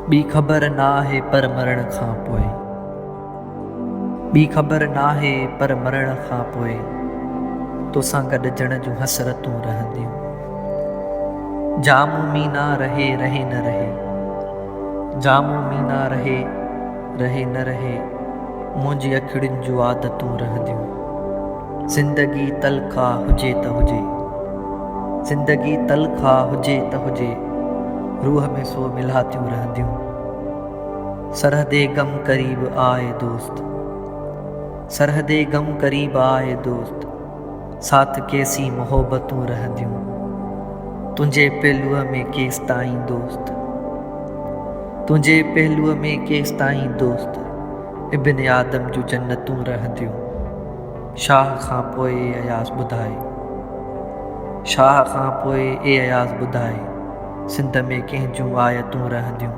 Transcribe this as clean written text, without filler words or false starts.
ॿी ख़बर नाहे पर मरण खां पोइ, ॿी ख़बर नाहे पर मरण खां पोइ तोसां गॾिजण जूं हसरतूं रहंदियूं। जामू मीना रहे रहे न रहे, जामू मीना रहे रहे न रहे, मुंहिंजी अखियुनि जूं आदतूं रहंदियूं। ज़िंदगी तलख़ा हुजे त हुजे, ज़िंदगी तलख़ा हुजे त हुजे, रूह में सो मिलातियूं रहंदियूं। सरहदे गम करीब आए दोस्त, सरहदे गम करीब आए दोस्त, साथ केसी मोहब्बतूं रहंदियूं। तुंहिंजे पहलूअ में केसि ताईं दोस्त, तुंहिंजे पहलूअ में केसि ताईं दोस्त, इब्न आदम जूं जन्नतूं रहंदियूं। शाह खां पोइ अयास ॿुधाए, शाह खां पोइ अयास ॿुधाए, सिंध में कंहिंजूं आयतूं रहंदियूं।